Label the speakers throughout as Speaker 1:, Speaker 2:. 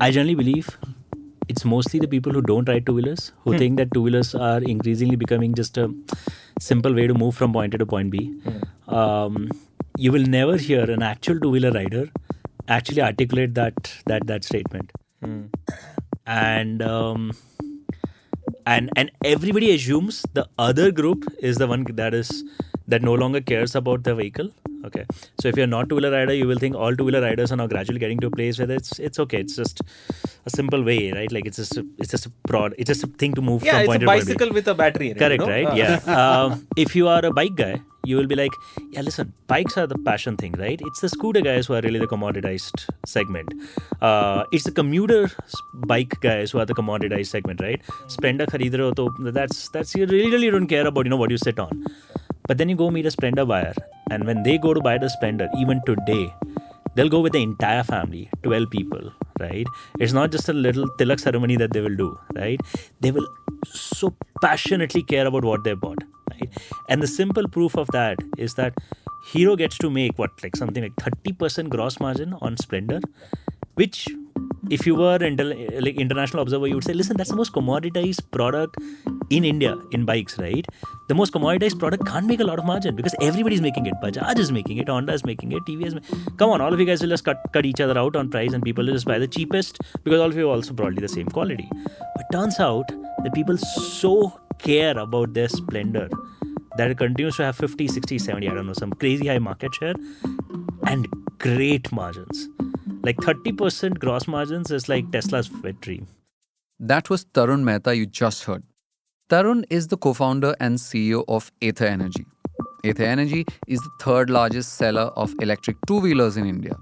Speaker 1: I generally believe it's mostly the people who don't ride two-wheelers who think that two-wheelers are increasingly becoming just a simple way to move from point A to point B. You will never hear an actual two-wheeler rider actually articulate that statement. And everybody assumes the other group is the one that no longer cares about the vehicle. Okay, so if you're not two-wheeler rider, you will think all two-wheeler riders are now gradually getting to a place where it's okay. It's just a simple way, right? Like it's just a thing to move from point A to point B.
Speaker 2: Yeah, it's a bicycle with a battery.
Speaker 1: Correct, right? Yeah. If you are a bike guy, you will be like, yeah, listen, bikes are the passion thing, right? It's the scooter guys who are really the commoditized segment. It's the commuter bike guys who are the commoditized segment, right? Splendor khareed rahe ho, to that's you really don't care about what you sit on. But then you go meet a Splendor buyer, and when they go to buy the Splendor, even today, they'll go with the entire family, 12 people, right? It's not just a little tilak ceremony that they will do, right? They will so passionately care about what they bought, right? And the simple proof of that is that Hero gets to make something like 30% gross margin on Splendor, which if you were an international observer, you would say, listen, that's the most commoditized product in India in bikes, right? The most commoditized product can't make a lot of margin because everybody's making it. Bajaj is making it, Honda is making it, TVS. Come on, all of you guys will just cut each other out on price and people will just buy the cheapest because all of you are also broadly the same quality. But turns out that people so care about their Splendor that it continues to have 50, 60, 70, I don't know, some crazy high market share and great margins. Like 30% gross margins is like Tesla's wet dream.
Speaker 3: That was Tarun Mehta you just heard. Tarun is the co-founder and CEO of Ather Energy. Ather Energy is the third largest seller of electric two-wheelers in India.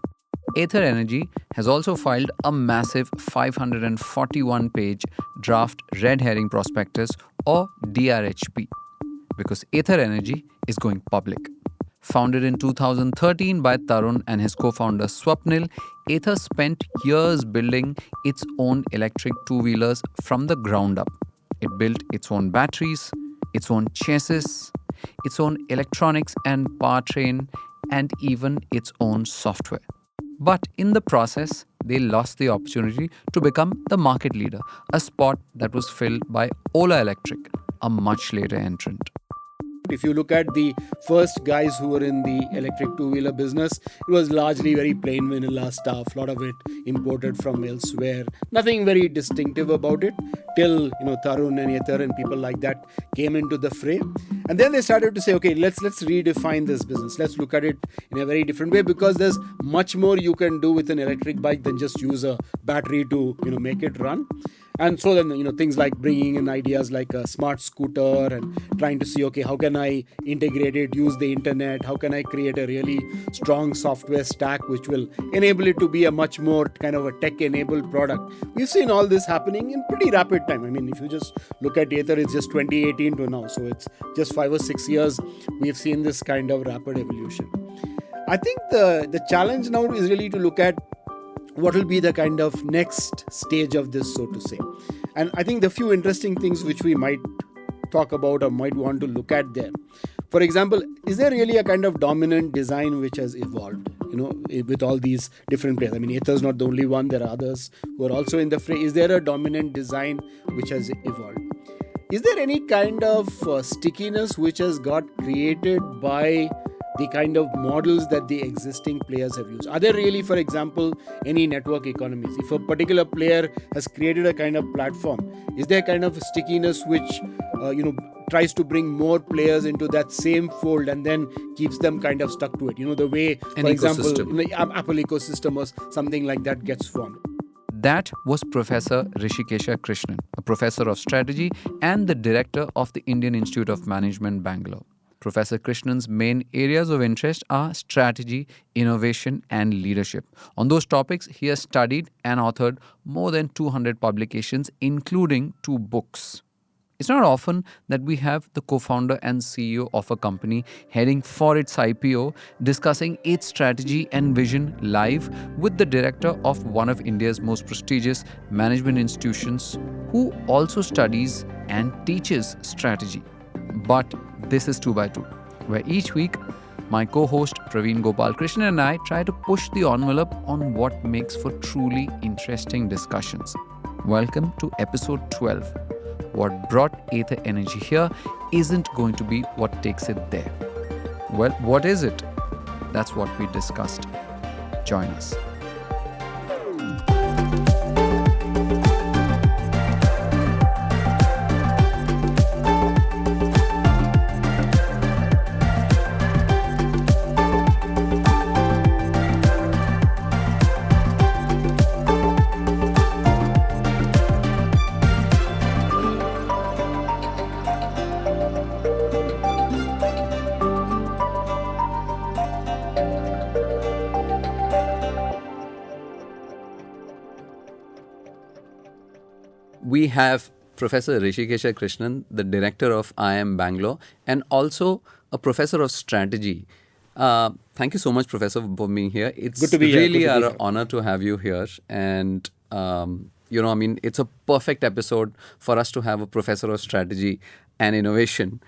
Speaker 3: Ather Energy has also filed a massive 541-page draft red herring prospectus or DRHP because Ather Energy is going public. Founded in 2013 by Tarun and his co-founder Swapnil, Ather spent years building its own electric two-wheelers from the ground up. It built its own batteries, its own chassis, its own electronics and powertrain, and even its own software. But in the process, they lost the opportunity to become the market leader, a spot that was filled by Ola Electric, a much later entrant.
Speaker 4: If you look at the first guys who were in the electric two-wheeler business, it was largely very plain vanilla stuff, a lot of it imported from elsewhere. Nothing very distinctive about it till, Tarun and Ather and people like that came into the fray. And then they started to say, okay, let's redefine this business. Let's look at it in a very different way because there's much more you can do with an electric bike than just use a battery to, make it run. And so then, things like bringing in ideas like a smart scooter and trying to see, okay, how can I integrate it, use the internet? How can I create a really strong software stack which will enable it to be a much more kind of a tech-enabled product? We've seen all this happening in pretty rapid time. I mean, if you just look at Ather, it's just 2018 to now. So it's just 5 or 6 years we've seen this kind of rapid evolution. I think the challenge now is really to look at what will be the kind of next stage of this, so to say. And I think the few interesting things which we might talk about or might want to look at there. For example, is there really a kind of dominant design which has evolved, with all these different players? I mean, Ather is not the only one. There are others who are also in the fray. Is there a dominant design which has evolved? Is there any kind of stickiness which has got created by the kind of models that the existing players have used? Are there really, for example, any network economies? If a particular player has created a kind of platform, is there kind of a stickiness which, tries to bring more players into that same fold and then keeps them kind of stuck to it? The way, for example, the Apple ecosystem or something like that gets formed.
Speaker 3: That was Professor Hrishikesha Krishnan, a professor of strategy and the director of the Indian Institute of Management, Bangalore. Professor Krishnan's main areas of interest are strategy, innovation, and leadership. On those topics, he has studied and authored more than 200 publications, including 2 books. It's not often that we have the co-founder and CEO of a company heading for its IPO, discussing its strategy and vision live with the director of one of India's most prestigious management institutions, who also studies and teaches strategy. But this is 2x2, where each week My co-host Praveen, Gopal, Krishnan and I try to push the envelope on what makes for truly interesting discussions. Welcome to episode 12. What brought Ather Energy here isn't going to be what takes it there. Well, what is it? That's what we discussed. Join us. We have Professor Rishikesha Krishnan, the director of IIM Bangalore, and also a professor of strategy. Thank you so much, Professor, for being here. It's
Speaker 4: Good to be here.
Speaker 3: really
Speaker 4: Good to be
Speaker 3: an
Speaker 4: here.
Speaker 3: honor to have you here. And, it's a perfect episode for us to have a professor of strategy and innovation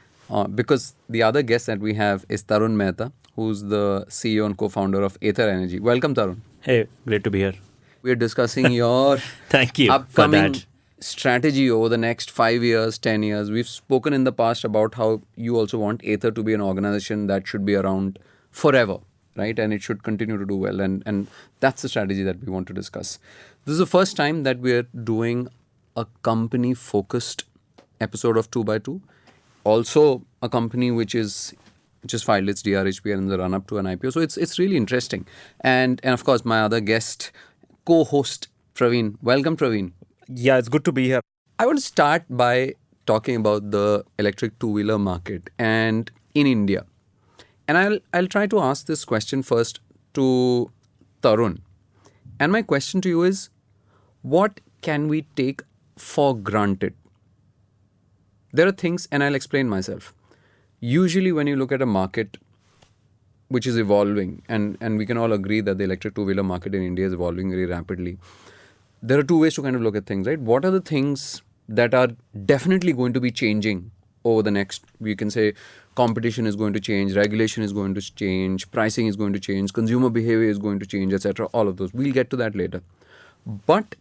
Speaker 3: because the other guest that we have is Tarun Mehta, who's the CEO and co-founder of Ather Energy. Welcome, Tarun.
Speaker 1: Hey, great to be here.
Speaker 3: We're discussing your
Speaker 1: Thank you for
Speaker 3: upcoming
Speaker 1: that.
Speaker 3: strategy over the next 5 years, 10 years. We've spoken in the past about how you also want Ather to be an organization that should be around forever, right? And it should continue to do well. And that's the strategy that we want to discuss. This is the first time that we're doing a company-focused episode of 2x2. Also, a company which is just filed its DRHP in the run-up to an IPO. So it's really interesting. And of course, my other guest, co-host, Praveen. Welcome, Praveen.
Speaker 2: Yeah, it's good to be here.
Speaker 3: I want to start by talking about the electric two-wheeler market and in India. And I'll try to ask this question first to Tarun. And my question to you is, what can we take for granted? There are things, and I'll explain myself. Usually when you look at a market which is evolving, and we can all agree that the electric two-wheeler market in India is evolving very rapidly, there are two ways to kind of look at things, right? What are the things that are definitely going to be changing over the next, we can say, competition is going to change, regulation is going to change, pricing is going to change, consumer behavior is going to change, etc. All of those. We'll get to that later. But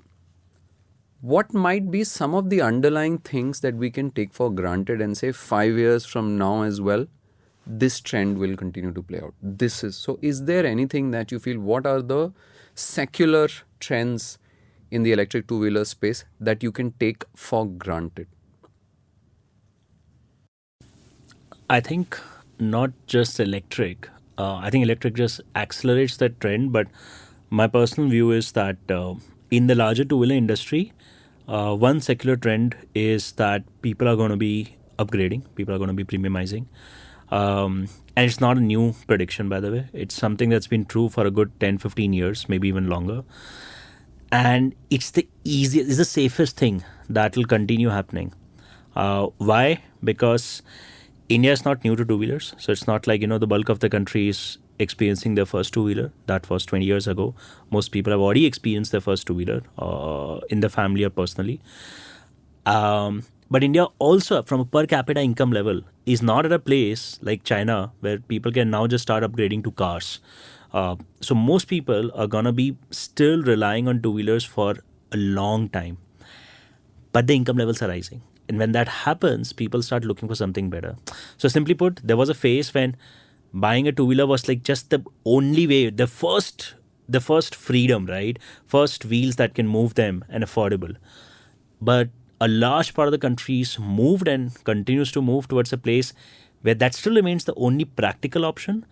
Speaker 3: what might be some of the underlying things that we can take for granted and say 5 years from now as well, this trend will continue to play out. Is there anything that you feel, what are the secular trends in the electric two-wheeler space that you can take for granted?
Speaker 1: I think not just electric. I think electric just accelerates that trend. But my personal view is that in the larger two-wheeler industry, one secular trend is that people are going to be upgrading. People are going to be premiumizing. And it's not a new prediction, by the way. It's something that's been true for a good 10, 15 years, maybe even longer. And it's the easiest, it's the safest thing that will continue happening. Why? Because India is not new to two-wheelers. So it's not like, the bulk of the country is experiencing their first two-wheeler. That was 20 years ago. Most people have already experienced their first two-wheeler in the family or personally. But India also, from a per capita income level, is not at a place like China where people can now just start upgrading to cars. So most people are going to be still relying on two-wheelers for a long time. But the income levels are rising. And when that happens, people start looking for something better. So simply put, there was a phase when buying a two-wheeler was like just the only way, the first freedom, right? First wheels that can move them and affordable. But a large part of the country's moved and continues to move towards a place where that still remains the only practical option,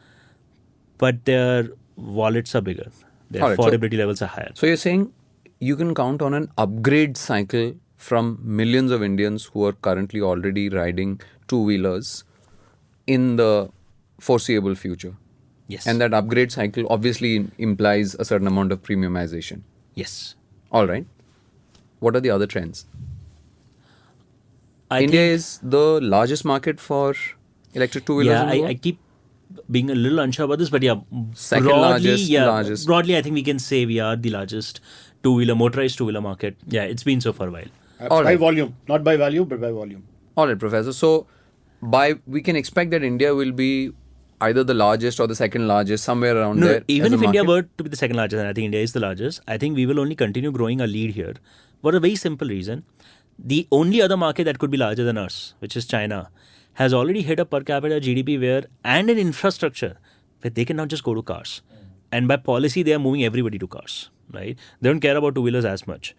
Speaker 1: but their wallets are bigger. Their affordability levels are higher.
Speaker 3: So you're saying you can count on an upgrade cycle from millions of Indians who are currently already riding two-wheelers in the foreseeable future.
Speaker 1: Yes.
Speaker 3: And that upgrade cycle obviously implies a certain amount of premiumization.
Speaker 1: Yes.
Speaker 3: All right. What are the other trends? India
Speaker 1: think,
Speaker 3: is the largest market for electric two-wheelers.
Speaker 1: Yeah,
Speaker 3: in the world?
Speaker 1: I keep being a little unsure about this, but yeah,
Speaker 3: Second
Speaker 1: broadly,
Speaker 3: largest.
Speaker 1: broadly, I think we can say we are the largest motorized two-wheeler market. Yeah, it's been so for a while.
Speaker 4: By volume, not by value, but by volume.
Speaker 3: All right, Professor. So, we can expect that India will be either the largest or the second largest, somewhere around
Speaker 1: No,
Speaker 3: there.
Speaker 1: even
Speaker 3: as a
Speaker 1: if India
Speaker 3: market?
Speaker 1: were to be the second largest, and I think India is the largest, I think we will only continue growing our lead here for a very simple reason. The only other market that could be larger than us, which is China, has already hit a per capita GDP where and an infrastructure where they can now just go to cars. And by policy, they are moving everybody to cars, right? They don't care about two-wheelers as much.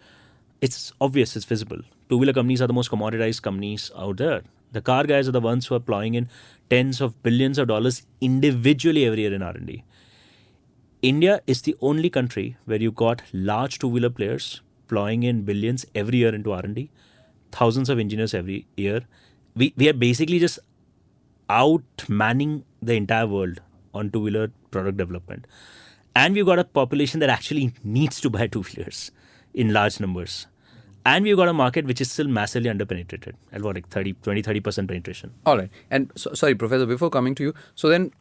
Speaker 1: It's obvious, it's visible. Two-wheeler companies are the most commoditized companies out there. The car guys are the ones who are plowing in tens of billions of dollars individually every year in R&D. India is the only country where you got large two-wheeler players plowing in billions every year into R&D, thousands of engineers every year. We are basically just out-manning the entire world on two-wheeler product development. And we've got a population that actually needs to buy two-wheelers in large numbers. And we've got a market which is still massively underpenetrated at what, like 30% penetration.
Speaker 3: All right. And sorry, Professor, before coming to you, so then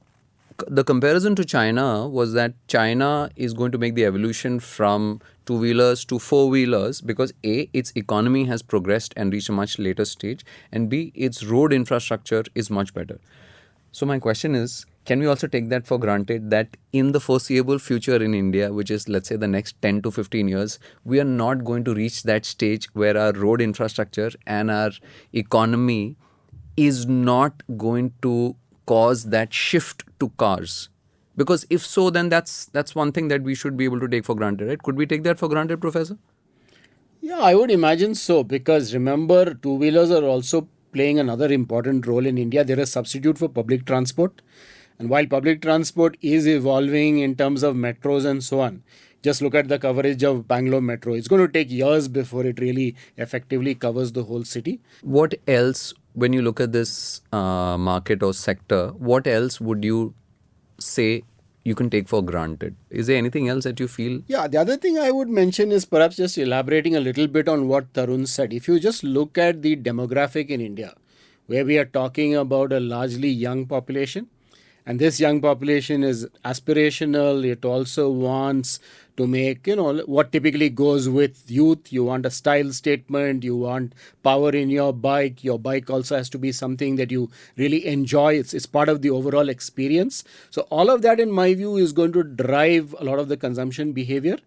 Speaker 3: the comparison to China was that China is going to make the evolution from two-wheelers to four-wheelers because A, its economy has progressed and reached a much later stage, and B, its road infrastructure is much better. So my question is, can we also take that for granted that in the foreseeable future in India, which is let's say the next 10 to 15 years, we are not going to reach that stage where our road infrastructure and our economy is not going to cause that shift to cars? Because if so, then that's one thing that we should be able to take for granted, right? Could we take that for granted, Professor?
Speaker 4: Yeah, I would imagine so, because remember, two-wheelers are also playing another important role in India. They're a substitute for public transport. And while public transport is evolving in terms of metros and so on, just look at the coverage of Bangalore Metro. It's going to take years before it really effectively covers the whole city.
Speaker 3: What else, when you look at this market or sector, what else would you say you can take for granted? Is there anything else that you feel?
Speaker 4: Yeah, the other thing I would mention is perhaps just elaborating a little bit on what Tarun said. If you just look at the demographic in India, where we are talking about a largely young population, and this young population is aspirational. It also wants to make, what typically goes with youth. You want a style statement. You want power in your bike. Your bike also has to be something that you really enjoy. It's part of the overall experience. So all of that, in my view, is going to drive a lot of the consumption behavior.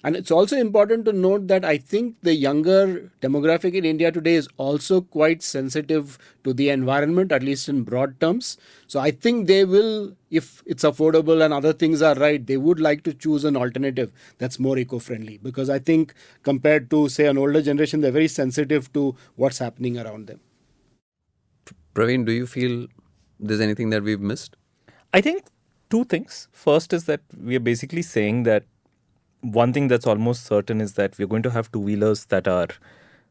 Speaker 4: And it's also important to note that I think the younger demographic in India today is also quite sensitive to the environment, at least in broad terms. So I think they will, if it's affordable and other things are right, they would like to choose an alternative that's more eco-friendly. Because I think compared to, say, an older generation, they're very sensitive to what's happening around them.
Speaker 3: Praveen, do you feel there's anything that we've missed?
Speaker 2: I think two things. First is that we are basically saying that one thing that's almost certain is that we're going to have two-wheelers that are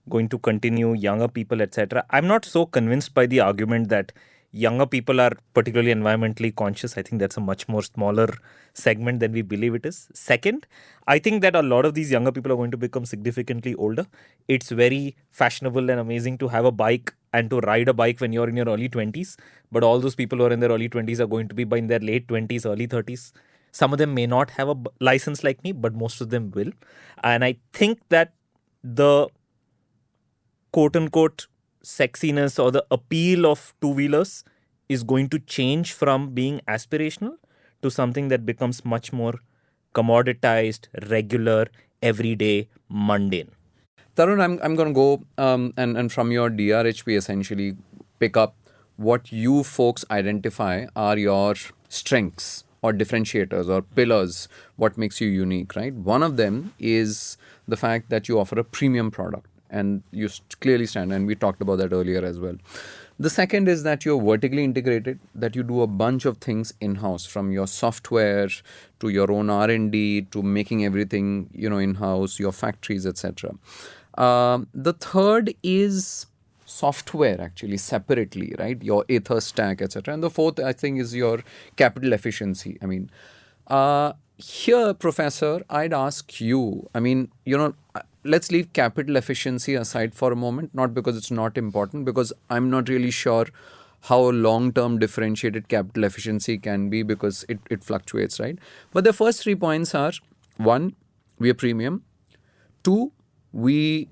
Speaker 2: going to continue, younger people, etc. I'm not so convinced by the argument that younger people are particularly environmentally conscious. I think that's a much more smaller segment than we believe it is. Second, I think that a lot of these younger people are going to become significantly older. It's very fashionable and amazing to have a bike and to ride a bike when you're in your early 20s. But all those people who are in their early 20s are going to be in their late 20s, early 30s. Some of them may not have a license like me, but most of them will. And I think that the quote-unquote sexiness or the appeal of two-wheelers is going to change from being aspirational to something that becomes much more commoditized, regular, everyday, mundane.
Speaker 3: Tarun, I'm going to go and from your DRHP essentially pick up what you folks identify are your strengths or differentiators or pillars, what makes you unique, right? One of them is the fact that you offer a premium product and you clearly stand, and we talked about that earlier as well. The second is that you're vertically integrated, that you do a bunch of things in-house, from your software to your own R&D to making everything, in-house, your factories, etc. The third is software actually separately, right? Your Ather stack, etc. And the fourth, I think, is your capital efficiency. I mean, here, Professor, I'd ask you, let's leave capital efficiency aside for a moment, not because it's not important, because I'm not really sure how long-term differentiated capital efficiency can be because it fluctuates, right? But the first 3 points are, 1, we are premium. 2, we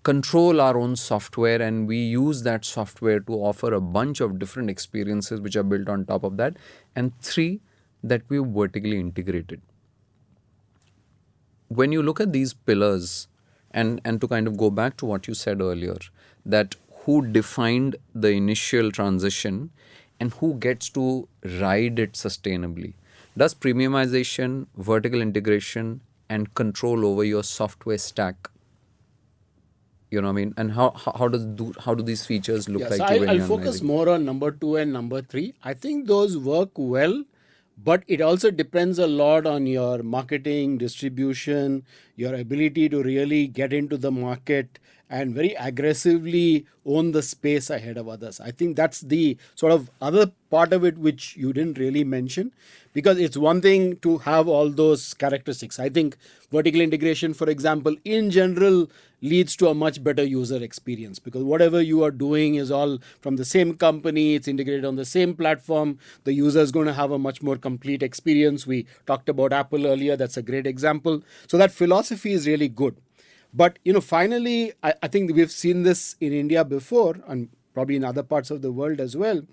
Speaker 3: control our own software, and we use that software to offer a bunch of different experiences which are built on top of that. And 3, that we're vertically integrated. When you look at these pillars, and to kind of go back to what you said earlier, that who defined the initial transition and who gets to ride it sustainably? Does premiumization, vertical integration, and control over your software stack, you know what I mean? And how do these features look like
Speaker 4: So
Speaker 3: to when
Speaker 4: I'll
Speaker 3: you're
Speaker 4: focus
Speaker 3: analyzing?
Speaker 4: more on number 2 and number 3. I think those work well, but it also depends a lot on your marketing, distribution, your ability to really get into the market and very aggressively own the space ahead of others. I think that's the sort of other part of it which you didn't really mention, because it's one thing to have all those characteristics. I think vertical integration, for example, in general leads to a much better user experience, because whatever you are doing is all from the same company, it's integrated on the same platform, the user is going to have a much more complete experience. We talked about Apple earlier, that's a great example. So that philosophy is really good. But finally, I think we've seen this in India before, and probably in other parts of the world as well.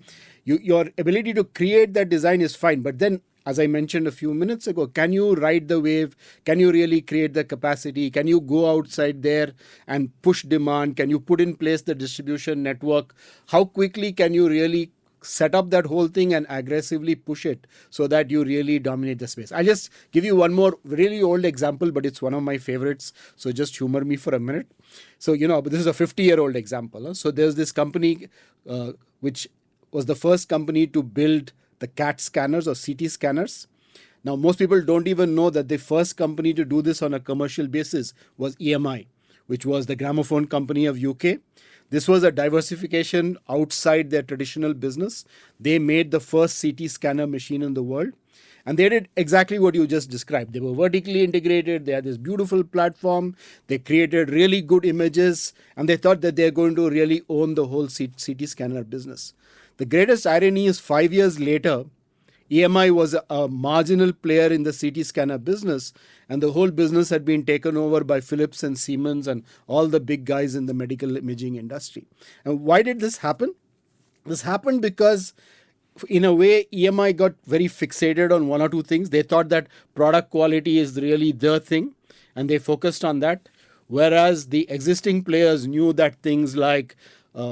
Speaker 4: Your ability to create that design is fine, but then, as I mentioned a few minutes ago, can you ride the wave? Can you really create the capacity? Can you go outside there and push demand? Can you put in place the distribution network? How quickly can you really set up that whole thing and aggressively push it so that you really dominate the space? I'll just give you one more really old example, but it's one of my favorites. So just humor me for a minute. So, this is a 50-year-old example. So there's this company which was the first company to build the CAT scanners or CT scanners. Now, most people don't even know that the first company to do this on a commercial basis was EMI, which was the gramophone company of UK. This was a diversification outside their traditional business. They made the first CT scanner machine in the world. And they did exactly what you just described. They were vertically integrated. They had this beautiful platform. They created really good images. And they thought that they're going to really own the whole CT scanner business. The greatest irony is 5 years later, EMI was a marginal player in the CT scanner business, and the whole business had been taken over by Philips and Siemens and all the big guys in the medical imaging industry. And why did this happen? This happened because, in a way, EMI got very fixated on one or two things. They thought that product quality is really the thing, and they focused on that. Whereas the existing players knew that things like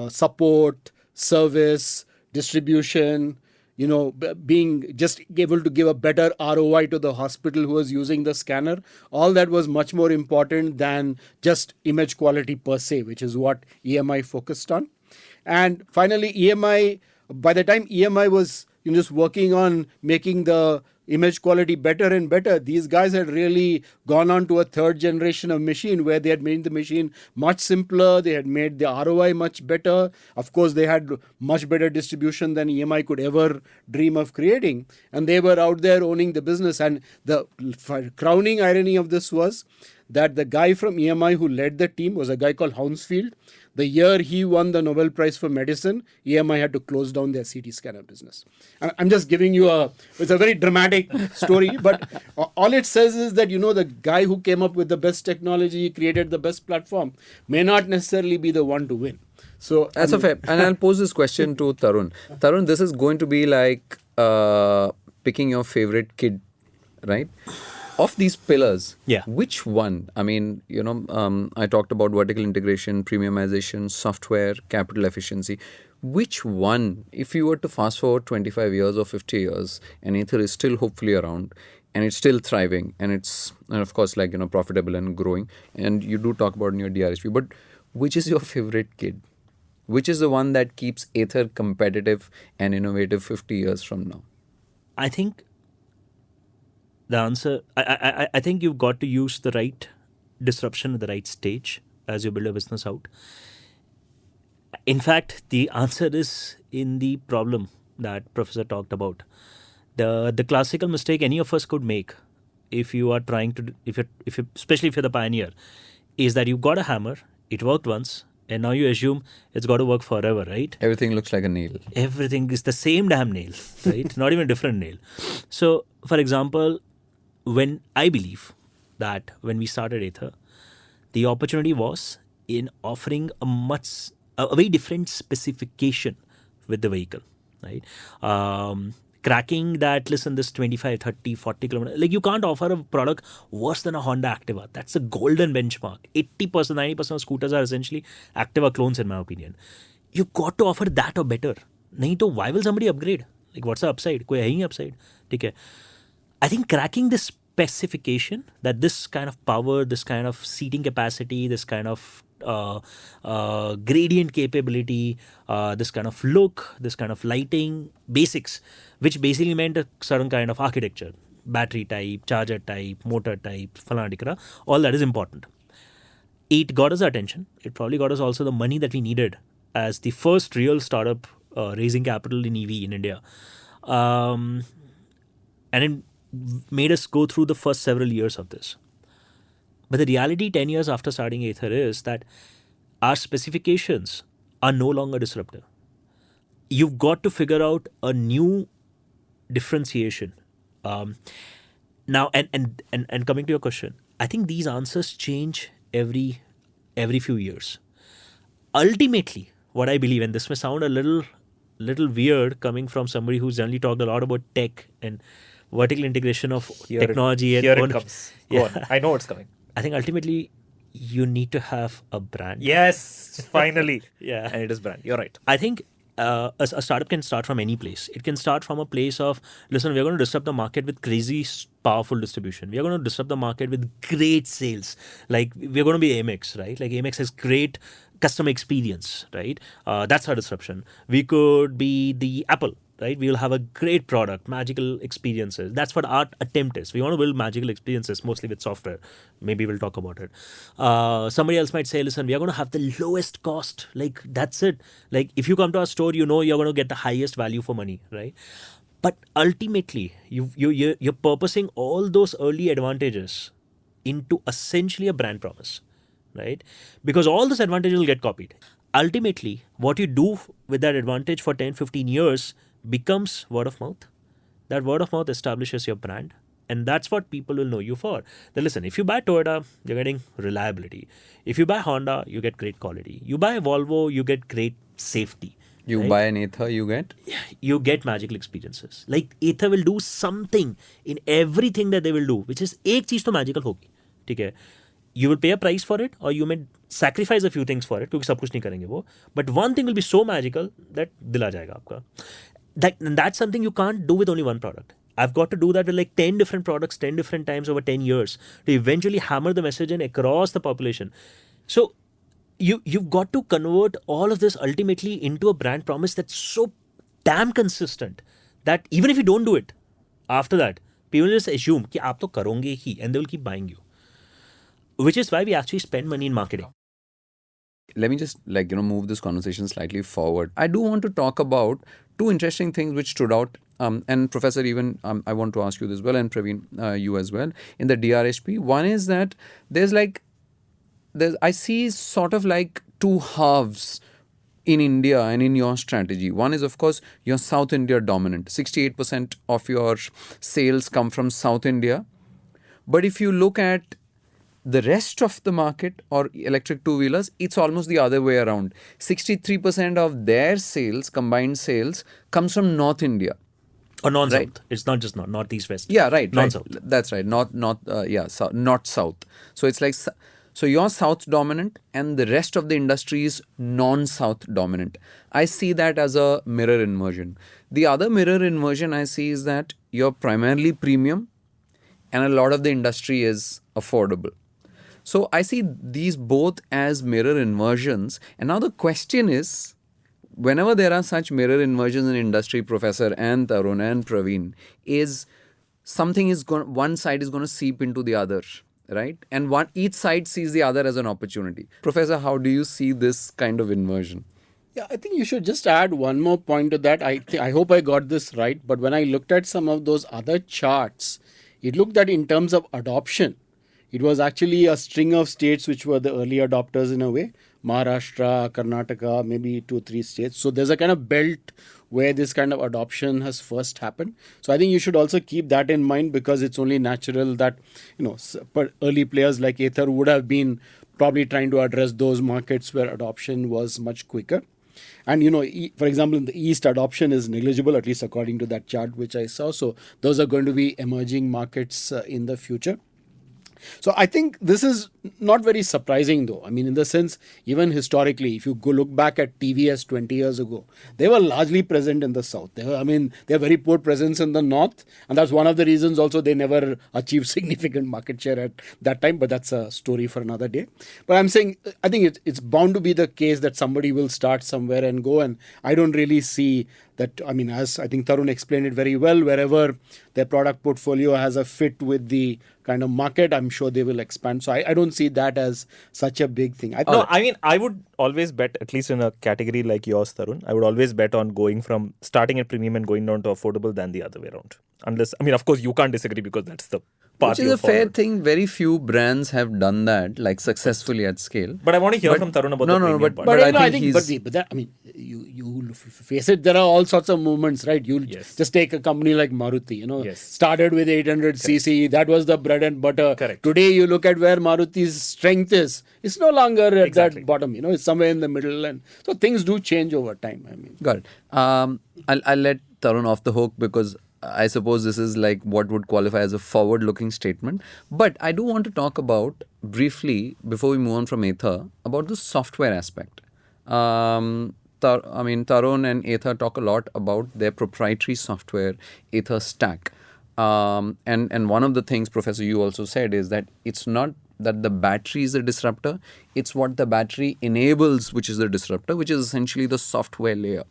Speaker 4: support, service, distribution, being just able to give a better ROI to the hospital who was using the scanner, all that was much more important than just image quality per se, which is what EMI focused on. And finally, by the time EMI was just working on making the image quality better and better, these guys had really gone on to a third generation of machine where they had made the machine much simpler. They had made the ROI much better. Of course, they had much better distribution than EMI could ever dream of creating. And they were out there owning the business. And the crowning irony of this was that the guy from EMI who led the team was a guy called Hounsfield. The year he won the Nobel Prize for Medicine, EMI had to close down their CT scanner business. I'm just giving you it's a very dramatic story, but all it says is that, the guy who came up with the best technology, created the best platform, may not necessarily be the one to win. So
Speaker 3: that's a fair. And I'll pose this question to Tarun. Tarun, this is going to be like picking your favorite kid, right? Of these pillars, which one? I mean, I talked about vertical integration, premiumization, software, capital efficiency. Which one, if you were to fast forward 25 years or 50 years, and Ather is still hopefully around, and it's still thriving, and it's, and of course, profitable and growing, and you do talk about in your DRHP, but which is your favorite kid? Which is the one that keeps Ather competitive and innovative 50 years from now?
Speaker 1: I think the answer, I think you've got to use the right disruption at the right stage as you build a business out. In fact, the answer is in the problem that Professor talked about. The classical mistake any of us could make if you are trying to, especially if you're the pioneer, is that you've got a hammer, it worked once, and now you assume it's got to work forever, right?
Speaker 3: Everything looks like a nail.
Speaker 1: Everything is the same damn nail, right? Not even a different nail. So, for example, I believe that when we started Ather, the opportunity was in offering a very different specification with the vehicle, right? Cracking that, listen, this 25, 30, 40 kilometer, like you can't offer a product worse than a Honda Activa. That's a golden benchmark. 80%, 90% of scooters are essentially Activa clones, in my opinion. You got to offer that or better. Nahi to why will somebody upgrade? Like, what's the upside? Koi hai hi upside. Okay. I think cracking this specification, that this kind of power, this kind of seating capacity, this kind of gradient capability, this kind of look, this kind of lighting, basics, which basically meant a certain kind of architecture, battery type, charger type, motor type, falana dikra, all that is important. It got us attention. It probably got us also the money that we needed as the first real startup raising capital in EV in India. And it made us go through the first several years of this. But the reality 10 years after starting Ather is that our specifications are no longer disruptive. You've got to figure out a new differentiation. Now, and coming to your question, I think these answers change every few years. Ultimately, what I believe, and this may sound a little weird coming from somebody who's generally talked a lot about tech and vertical integration of technology.
Speaker 2: Here it comes. Go on. I know what's coming.
Speaker 1: I think ultimately you need to have a brand.
Speaker 2: Yes, finally.
Speaker 1: Yeah.
Speaker 2: And it is brand. You're right.
Speaker 1: I think a startup can start from any place. It can start from a place of, listen, we're going to disrupt the market with crazy powerful distribution. We're going to disrupt the market with great sales. Like, we're going to be Amex, right? Like, Amex has great customer experience, right? That's our disruption. We could be the Apple, right? We will have a great product, magical experiences. That's what our attempt is. We want to build magical experiences, mostly with software. Maybe we'll talk about it. Somebody else might say, listen, we are going to have the lowest cost. Like, that's it. Like, if you come to our store, you know you're going to get the highest value for money, right? But ultimately, you're purposing all those early advantages into essentially a brand promise, right? Because all those advantages will get copied. Ultimately, what you do with that advantage for 10, 15 years becomes word of mouth. That word of mouth establishes your brand. And that's what people will know you for. Then listen, if you buy Toyota, you're getting reliability. If you buy Honda, you get great quality. You buy Volvo, you get great safety.
Speaker 3: You
Speaker 1: right?
Speaker 3: buy an Ather, you get
Speaker 1: magical experiences. Like, Ather will do something in everything that they will do, which is एक चीज तो magical होगी, ठीक है? You will pay a price for it, or you may sacrifice a few things for it, क्योंकि सब कुछ नहीं करेंगे वो. But one thing will be so magical that दिल आ जाएगा आपका. That's something you can't do with only one product. I've got to do that with like 10 different products, 10 different times over 10 years to eventually hammer the message in across the population. So you've got to convert all of this ultimately into a brand promise that's so damn consistent that even if you don't do it, after that, people just assume कि आप तो करोगे ही, and they will keep buying you. Which is why we actually spend money in marketing.
Speaker 3: Let me just move this conversation slightly forward. I do want to talk about two interesting things which stood out. And Professor, even I want to ask you this well, and Praveen, you as well, in the DRHP. One is that I see sort of like two halves in India and in your strategy. One is, of course, your South India dominant. 68% of your sales come from South India. But if you look at the rest of the market or electric two-wheelers, it's almost the other way around. 63% of their sales, combined sales, comes from North India.
Speaker 1: Or non-South.
Speaker 3: Right.
Speaker 1: It's not just Northeast, West.
Speaker 3: Yeah, right.
Speaker 1: Non-South.
Speaker 3: Right. That's right. Not South. So it's like, so you're South dominant and the rest of the industry is non-South dominant. I see that as a mirror inversion. The other mirror inversion I see is that you're primarily premium and a lot of the industry is affordable. So I see these both as mirror inversions. And now the question is, whenever there are such mirror inversions in industry, Professor and Tarun and Praveen, is something one side is going to seep into the other, right? And each side sees the other as an opportunity. Professor, how do you see this kind of inversion?
Speaker 4: Yeah, I think you should just add one more point to that. I hope I got this right. But when I looked at some of those other charts, it looked at in terms of adoption, it was actually a string of states which were the early adopters in a way. Maharashtra, Karnataka, maybe 2-3 states. So there's a kind of belt where this kind of adoption has first happened. So I think you should also keep that in mind, because it's only natural that, early players like Ather would have been probably trying to address those markets where adoption was much quicker. And, for example, in the East, adoption is negligible, at least according to that chart which I saw. So those are going to be emerging markets in the future. So I think this is not very surprising, though. I mean, in the sense, even historically, if you go look back at TVS 20 years ago, they were largely present in the South. They have very poor presence in the North. And that's one of the reasons also they never achieved significant market share at that time. But that's a story for another day. But I'm saying, I think it's bound to be the case that somebody will start somewhere and go. And I don't really see that, as I think Tarun explained it very well, wherever their product portfolio has a fit with the kind of market, I'm sure they will expand. So I don't see that as such a big thing.
Speaker 2: I would always bet, at least in a category like yours, Tarun, I would always bet on going from starting at premium and going down to affordable than the other way around. Unless, of course, you can't disagree because that's the path.
Speaker 3: Which is a fair thing. Very few brands have done that, like successfully at scale.
Speaker 2: But I want to hear from Tarun about the premium part.
Speaker 4: But I think you face it, there are all sorts of movements, right? Just take a company like Maruti, started with 800cc, that was the bread and butter.
Speaker 2: Correct.
Speaker 4: Today you look at where Maruti's strength is, it's no longer at that bottom, it's somewhere in the middle. And so things do change over time.
Speaker 3: Got it. I'll let Tarun off the hook because I suppose this is like what would qualify as a forward-looking statement. But I do want to talk about briefly, before we move on from Ather, about the software aspect. Tarun and Ather talk a lot about their proprietary software, Ather Stack. And one of the things, Professor, you also said is that it's not that the battery is the disruptor, it's what the battery enables, which is the disruptor, which is essentially the software layer.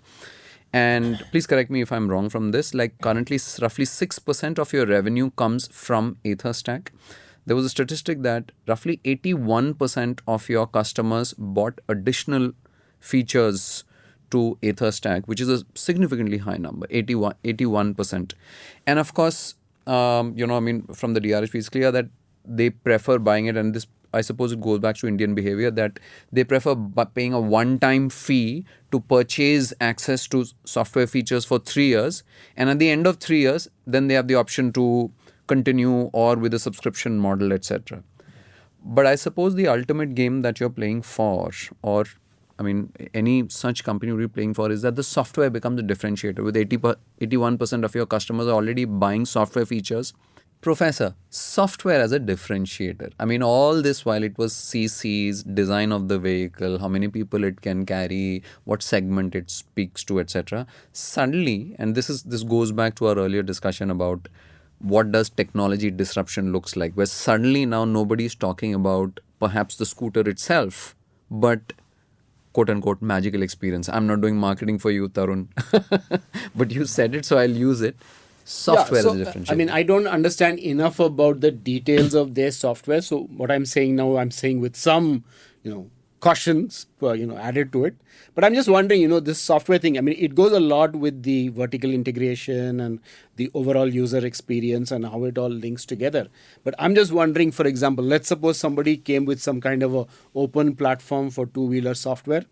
Speaker 3: And please correct me if I'm wrong from this, like currently roughly 6% of your revenue comes from Ather Stack. There was a statistic that roughly 81% of your customers bought additional features to Ather Stack, which is a significantly high number, 81%. And of course, from the DRHP, it's clear that they prefer buying it, and this, I suppose it goes back to Indian behavior, that they prefer paying a one-time fee to purchase access to software features for 3 years. And at the end of 3 years, then they have the option to continue or with a subscription model, etc. But I suppose the ultimate game that you're playing for, or any such company you're playing for, is that the software becomes a differentiator. With 81% of your customers are already buying software features. Professor, software as a differentiator. All this while it was CCs, design of the vehicle, how many people it can carry, what segment it speaks to, etc. Suddenly, and this goes back to our earlier discussion about what does technology disruption looks like, where suddenly now nobody is talking about perhaps the scooter itself, but quote-unquote magical experience. I'm not doing marketing for you, Tarun, but you said it, so I'll use it. Software is a differentiator.
Speaker 4: I don't understand enough about the details of their software. So what I'm saying now, I'm saying with some, cautions, added to it. But I'm just wondering, this software thing, it goes a lot with the vertical integration and the overall user experience and how it all links together. But I'm just wondering, for example, let's suppose somebody came with some kind of a open platform for two-wheeler software,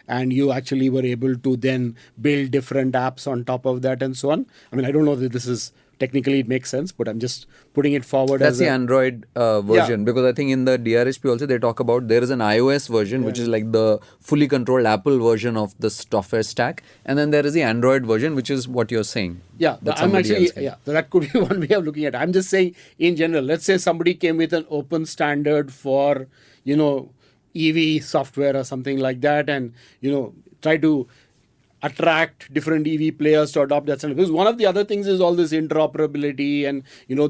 Speaker 4: and you actually were able to then build different apps on top of that and so on. I don't know that this is technically it makes sense, but I'm just putting it forward.
Speaker 3: That's the Android version, because I think in the DRHP also they talk about there is an iOS version, which is like the fully controlled Apple version of the software stack, and then there is the Android version, which is what you're saying.
Speaker 4: Yeah, that could be one way of looking at it. I'm just saying in general, let's say somebody came with an open standard for, EV software or something like that, and try to attract different EV players to adopt that standard. Because one of the other things is all this interoperability, and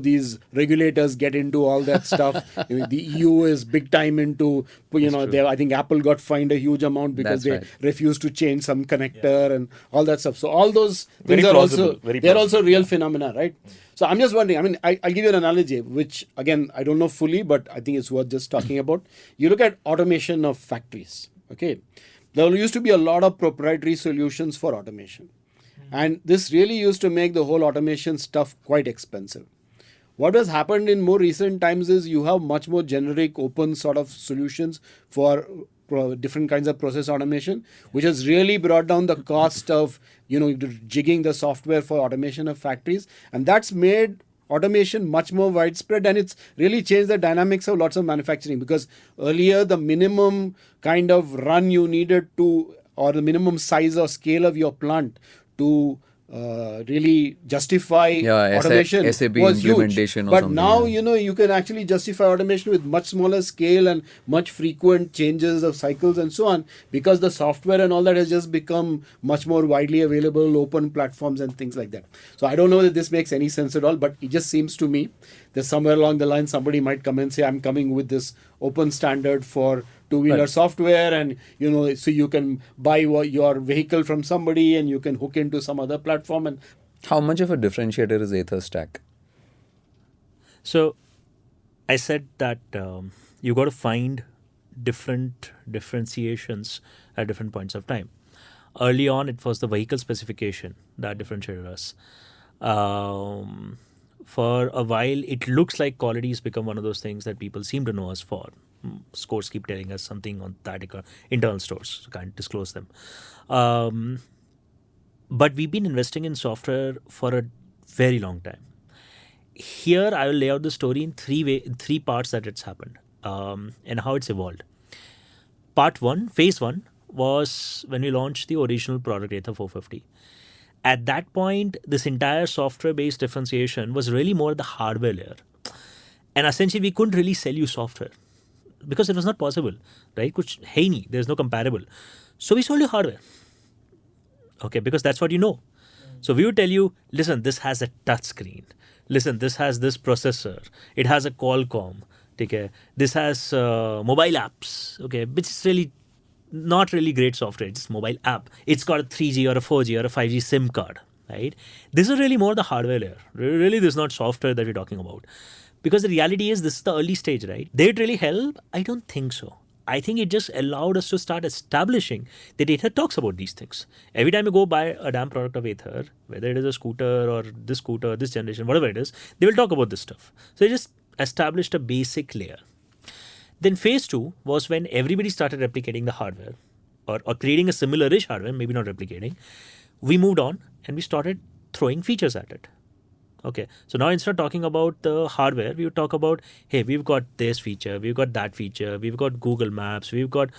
Speaker 4: these regulators get into all that stuff. The EU is big time into I think Apple got fined a huge amount because they refused to change some connector and all that stuff. So all those things are also real phenomena, right? So I'm just wondering, I'll give you an analogy, which again, I don't know fully, but I think it's worth just talking about. You look at automation of factories, okay? There used to be a lot of proprietary solutions for automation. And this really used to make the whole automation stuff quite expensive. What has happened in more recent times is you have much more generic open sort of solutions for different kinds of process automation, which has really brought down the cost of jigging the software for automation of factories. And that's made automation much more widespread, and it's really changed the dynamics of lots of manufacturing, because earlier the minimum kind of run you needed to, or the minimum size or scale of your plant to really justify automation
Speaker 3: SAP
Speaker 4: was
Speaker 3: implementation
Speaker 4: huge.
Speaker 3: or
Speaker 4: But
Speaker 3: something,
Speaker 4: now,
Speaker 3: yeah.
Speaker 4: you can actually justify automation with much smaller scale and much frequent changes of cycles and so on, because the software and all that has just become much more widely available, open platforms and things like that. So I don't know that this makes any sense at all, but it just seems to me that somewhere along the line somebody might come and say, I'm coming with this open standard for two-wheeler software, and so you can buy your vehicle from somebody and you can hook into some other platform. And
Speaker 3: How much of a differentiator is Ather stack?
Speaker 1: So I said that you got to find different differentiations at different points of time. Early on, it was the vehicle specification that differentiated us. For a while, it looks like quality has become one of those things that people seem to know us for. Scores keep telling us something on that internal stores. Can't disclose them. But we've been investing in software for a very long time. Here, I will lay out the story in three parts that it's happened and how it's evolved. Part one, phase one, was when we launched the original product Ather 450. At that point, this entire software-based differentiation was really more at the hardware layer. And essentially, we couldn't really sell you software because it was not possible, right? There's no comparable. So we sold you hardware. Okay, because that's what you know. So we would tell you, listen, this has a touch screen. Listen, this has this processor. It has a Qualcomm. Okay, this has mobile apps. Okay, which is really not really great software. It's mobile app. It's got a 3G or a 4G or a 5G SIM card, right? This is really more the hardware layer. Really, this is not software that we're talking about. Because the reality is this is the early stage, right? Did it really help? I don't think so. I think it just allowed us to start establishing that Ather talks about these things. Every time you go buy a damn product of Ather, whether it is a scooter, this generation, whatever it is, they will talk about this stuff. So they just established a basic layer. Then phase two was when everybody started replicating the hardware or creating a similar-ish hardware, maybe not replicating. We moved on and we started throwing features at it. Okay, so now instead of talking about the hardware, we would talk about, hey, we've got this feature, we've got that feature, we've got Google Maps, we've got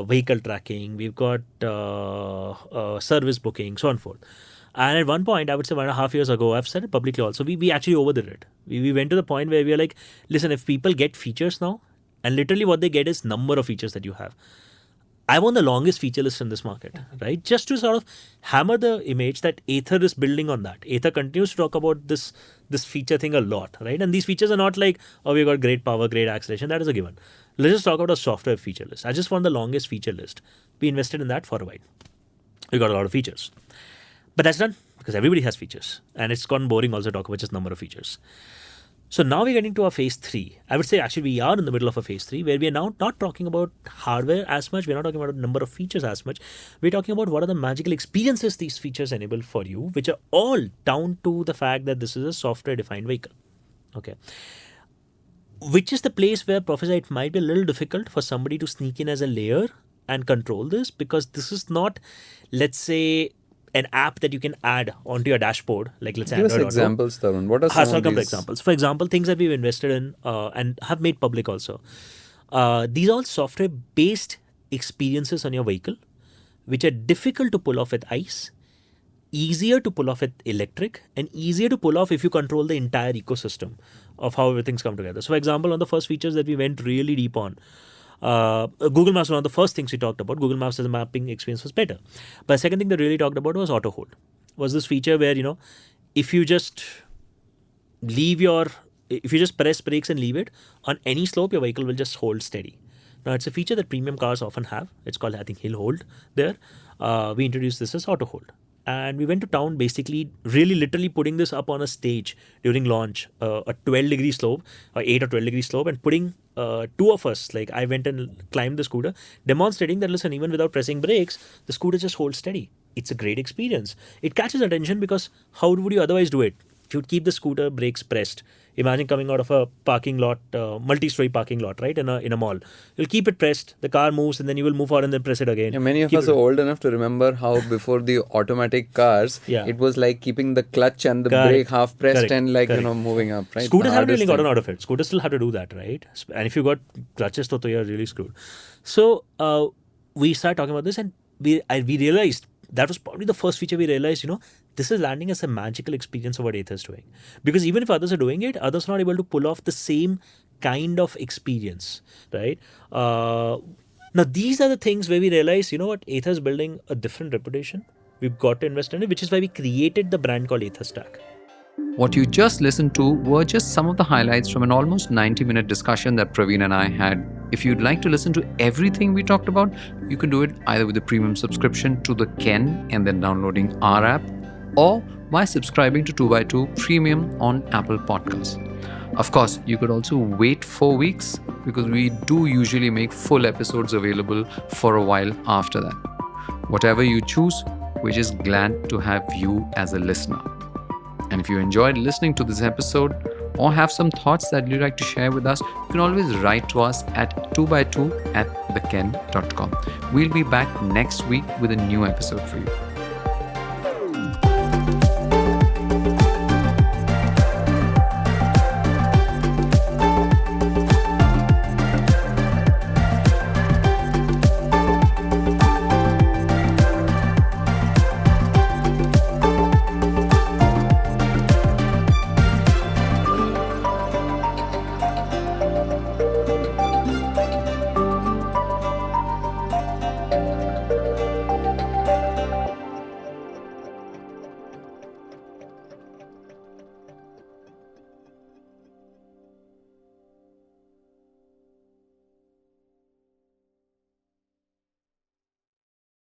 Speaker 1: vehicle tracking, we've got service booking, so on and forth. And at one point, I would say 1.5 years ago, I've said it publicly also, we actually overdid it. We went to the point where we were like, listen, if people get features now, and literally what they get is number of features that you have. I want the longest feature list in this market, right? Just to sort of hammer the image that Ather is building on that. Ather continues to talk about this feature thing a lot, right? And these features are not like, oh, we got great power, great acceleration. That is a given. Let's just talk about a software feature list. I just want the longest feature list. We invested in that for a while. We got a lot of features. But that's done because everybody has features. And it's gotten boring also to talk about just number of features. So now we're getting to our phase three. I would say actually we are in the middle of a phase three where we are now not talking about hardware as much. We're not talking about a number of features as much. We're talking about what are the magical experiences these features enable for you, which are all down to the fact that this is a software-defined vehicle. Okay. Which is the place where, Professor, it might be a little difficult for somebody to sneak in as a layer and control this, because this is not, let's say, an app that you can add onto your dashboard, like let's say
Speaker 3: Give us
Speaker 1: Android
Speaker 3: examples, Tarun. What are some
Speaker 1: I'll
Speaker 3: of
Speaker 1: come to
Speaker 3: these?
Speaker 1: examples. For example, things that we've invested in and have made public also. These are all software-based experiences on your vehicle, which are difficult to pull off with ICE, easier to pull off with electric, and easier to pull off if you control the entire ecosystem of how everything's come together. So, for example, on the first features that we went really deep on, Google Maps was one of the first things we talked about. Google Maps as a mapping experience was better. But the second thing that really talked about was auto hold. Was this feature where, if you just press brakes and leave it, on any slope, your vehicle will just hold steady. Now, it's a feature that premium cars often have. It's called, I think, hill hold there. We introduced this as auto hold. And we went to town basically really literally putting this up on a stage during launch, a 12-degree slope, or 8 or 12-degree slope, and putting two of us, like I went and climbed the scooter, demonstrating that, listen, even without pressing brakes, the scooter just holds steady. It's a great experience. It catches attention because how would you otherwise do it? if you would keep the scooter brakes pressed, imagine coming out of a parking lot, multi-story parking lot, right, in a mall. You'll keep it pressed, the car moves, and then you will move on and then press it again.
Speaker 3: Yeah, many of
Speaker 1: Keep
Speaker 3: us
Speaker 1: it-
Speaker 3: are old enough to remember how before the automatic cars,
Speaker 1: Yeah.
Speaker 3: it was like keeping the clutch and the
Speaker 1: Correct.
Speaker 3: brake half pressed
Speaker 1: Correct.
Speaker 3: and like,
Speaker 1: Correct.
Speaker 3: moving up, right?
Speaker 1: Scooters
Speaker 3: The
Speaker 1: haven't really
Speaker 3: hardest
Speaker 1: gotten
Speaker 3: thing.
Speaker 1: out of it. Scooters still have to do that, right? And if you got clutches, so you're really screwed. So we started talking about this, and we realized that was probably the first feature we realized, this is landing as a magical experience of what Ather is doing. Because even if others are doing it, others are not able to pull off the same kind of experience, right? Now, these are the things where we realize, what, Ather is building a different reputation. We've got to invest in it, which is why we created the brand called Ather Stack.
Speaker 3: What you just listened to were just some of the highlights from an almost 90-minute discussion that Praveen and I had. If you'd like to listen to everything we talked about, you can do it either with a premium subscription to the Ken and then downloading our app, or by subscribing to 2x2 Premium on Apple Podcasts. Of course, you could also wait 4 weeks because we do usually make full episodes available for a while after that. Whatever you choose, we're just glad to have you as a listener. And if you enjoyed listening to this episode or have some thoughts that you'd like to share with us, you can always write to us at 2x2@theken.com. We'll be back next week with a new episode for you.